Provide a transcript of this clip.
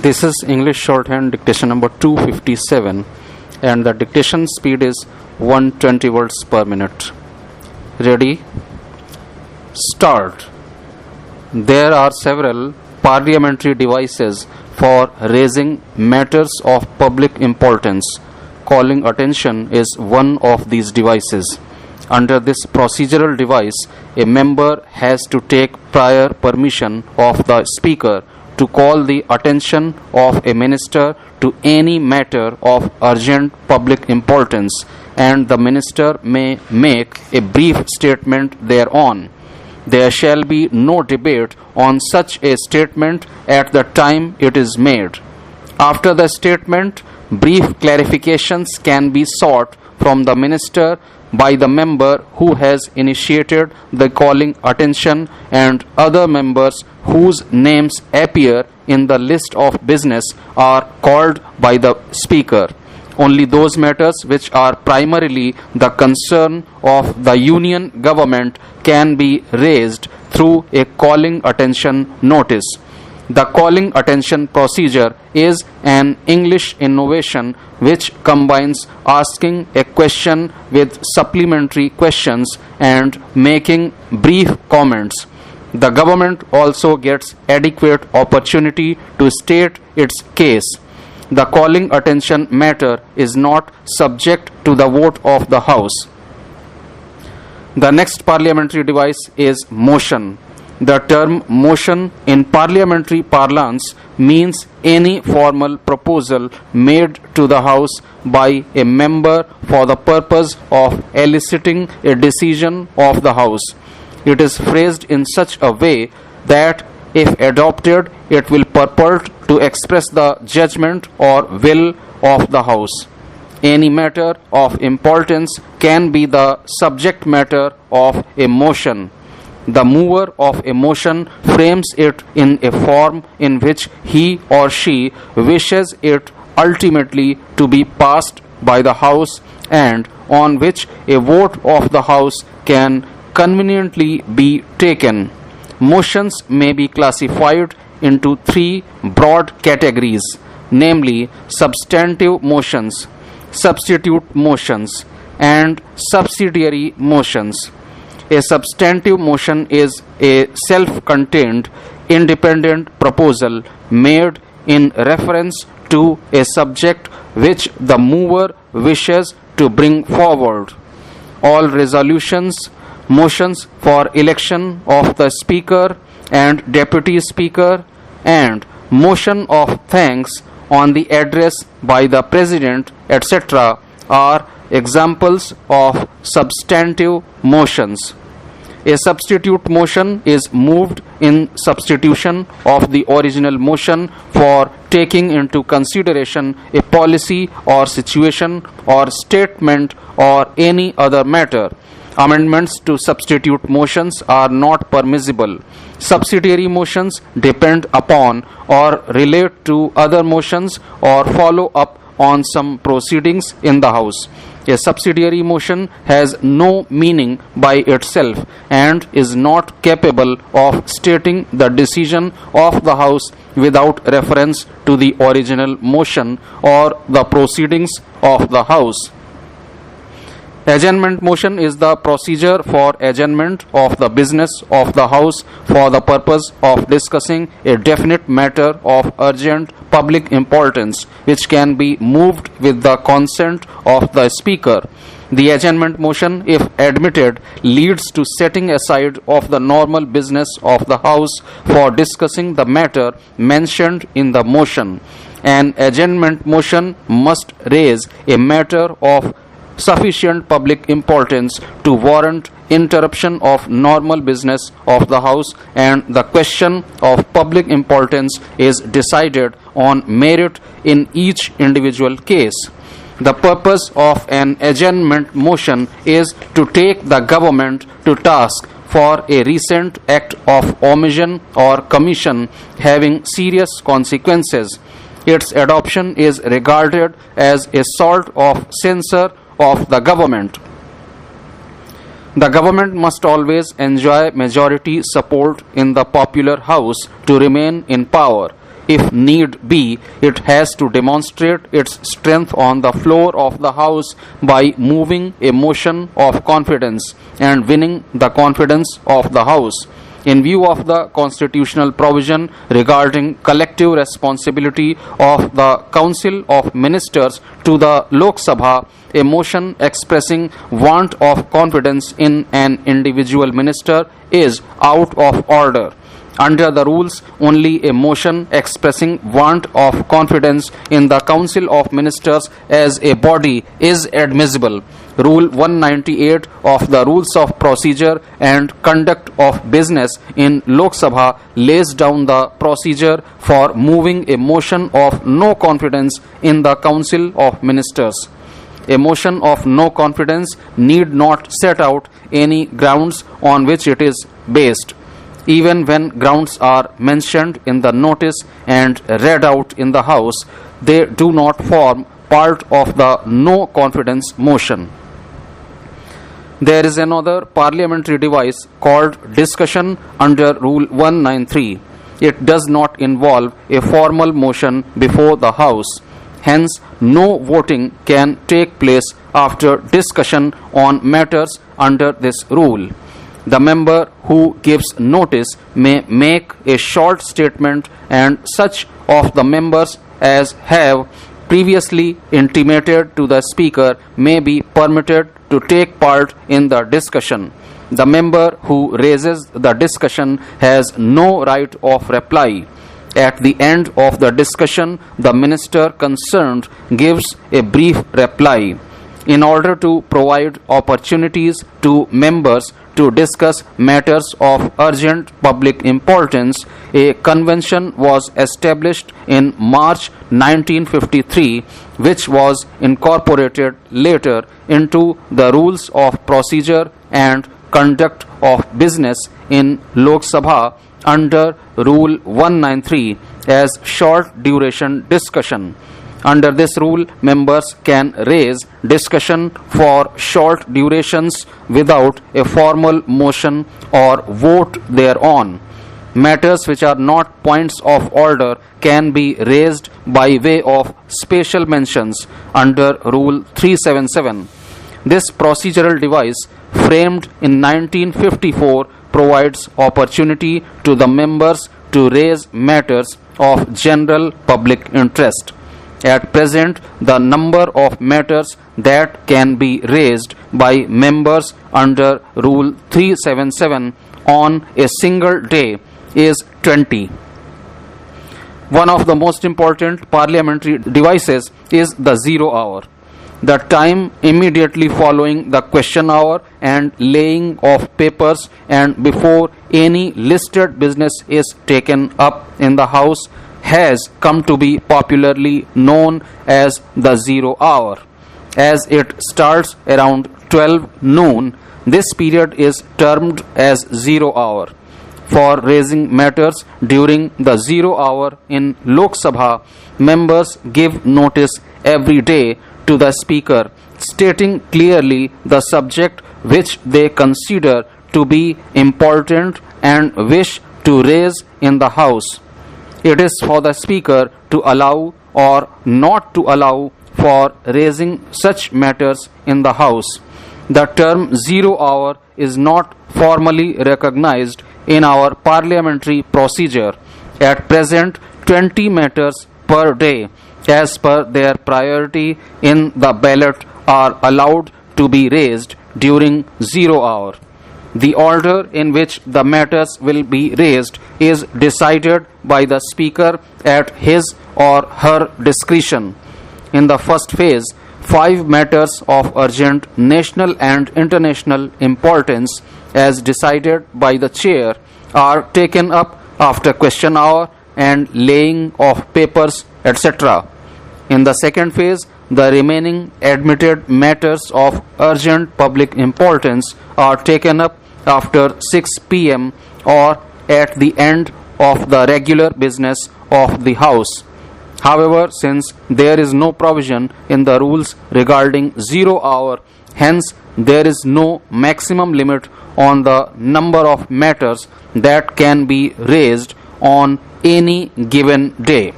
This is English shorthand dictation number 257 and the dictation speed is 120 words per minute. Ready? Start. There are several parliamentary devices for raising matters of public importance. Calling attention is one of these devices. Under this procedural device, a member has to take prior permission of the speaker to call the attention of a minister to any matter of urgent public importance, and the minister may make a brief statement thereon. There shall be no debate on such a statement at the time it is made. After the statement, brief clarifications can be sought from the minister by the member who has initiated the calling attention and other members whose names appear in the list of business are called by the speaker. Only those matters which are primarily the concern of the union government can be raised through a calling attention notice. The calling attention procedure is an English innovation which combines asking a question with supplementary questions and making brief comments. The government also gets adequate opportunity to state its case. The calling attention matter is not subject to the vote of the House. The next parliamentary device is motion. The term motion in parliamentary parlance means any formal proposal made to the House by a member for the purpose of eliciting a decision of the House. It is phrased in such a way that if adopted, it will purport to express the judgment or will of the House. Any matter of importance can be the subject matter of a motion. The mover of a motion frames it in a form in which he or she wishes it ultimately to be passed by the House and on which a vote of the House can conveniently be taken. Motions may be classified into three broad categories, namely substantive motions, substitute motions, and subsidiary motions. A substantive motion is a self-contained, independent proposal made in reference to a subject which the mover wishes to bring forward. All resolutions, motions for election of the Speaker and Deputy Speaker, and motion of thanks on the address by the President, etc., are examples of substantive motions. A substitute motion is moved in substitution of the original motion for taking into consideration a policy or situation or statement or any other matter. Amendments to substitute motions are not permissible. Subsidiary motions depend upon or relate to other motions or follow up on some proceedings in the House. A subsidiary motion has no meaning by itself and is not capable of stating the decision of the House without reference to the original motion or the proceedings of the House. Adjournment motion is the procedure for adjournment of the business of the House for the purpose of discussing a definite matter of urgent public importance which can be moved with the consent of the Speaker. The adjournment motion, if admitted, leads to setting aside of the normal business of the House for discussing the matter mentioned in the motion. An adjournment motion must raise a matter of sufficient public importance to warrant interruption of normal business of the House, and the question of public importance is decided on merit in each individual case. The purpose of an adjournment motion is to take the government to task for a recent act of omission or commission having serious consequences. Its adoption is regarded as a sort of censure of the government. The government must always enjoy majority support in the popular House to remain in power. If need be, it has to demonstrate its strength on the floor of the House by moving a motion of confidence and winning the confidence of the House. In view of the constitutional provision regarding collective responsibility of the Council of Ministers to the Lok Sabha, a motion expressing want of confidence in an individual minister is out of order. Under the rules, only a motion expressing want of confidence in the Council of Ministers as a body is admissible. Rule 198 of the Rules of Procedure and Conduct of Business in Lok Sabha lays down the procedure for moving a motion of no confidence in the Council of Ministers. A motion of no confidence need not set out any grounds on which it is based. Even when grounds are mentioned in the notice and read out in the House, they do not form part of the no confidence motion. There is another parliamentary device called discussion under Rule 193. It does not involve a formal motion before the House. Hence, no voting can take place after discussion on matters under this rule. The member who gives notice may make a short statement, and such of the members as have previously intimated to the Speaker may be permitted to take part in the discussion. The member who raises the discussion has no right of reply. At the end of the discussion, the minister concerned gives a brief reply. In order to provide opportunities to members to discuss matters of urgent public importance, a convention was established in March 1953, which was incorporated later into the Rules of Procedure and Conduct of Business in Lok Sabha under Rule 193 as short duration discussion. Under this rule, members can raise discussion for short durations without a formal motion or vote thereon. Matters which are not points of order can be raised by way of special mentions under Rule 377. This procedural device, framed in 1954, provides opportunity to the members to raise matters of general public interest. At present, the number of matters that can be raised by members under Rule 377 on a single day is 20. One of the most important parliamentary devices is the 0 hour. The time immediately following the question hour and laying of papers and before any listed business is taken up in the House has come to be popularly known as the 0 hour. As it starts around 12 noon, this period is termed as 0 hour. For raising matters during the 0 hour in Lok Sabha, members give notice every day to the Speaker, stating clearly the subject which they consider to be important and wish to raise in the House. It is for the Speaker to allow or not to allow for raising such matters in the House. The term 0 hour is not formally recognized in our parliamentary procedure. At present, 20 matters per day, as per their priority in the ballot, are allowed to be raised during 0 hour. The order in which the matters will be raised is decided by the Speaker at his or her discretion. In the first phase, 5 matters of urgent national and international importance, as decided by the Chair, are taken up after question hour and laying of papers, etc. In the second phase, the remaining admitted matters of urgent public importance are taken up after 6 p.m. or at the end of the regular business of the House. However, since there is no provision in the rules regarding 0 hour, hence there is no maximum limit on the number of matters that can be raised on any given day.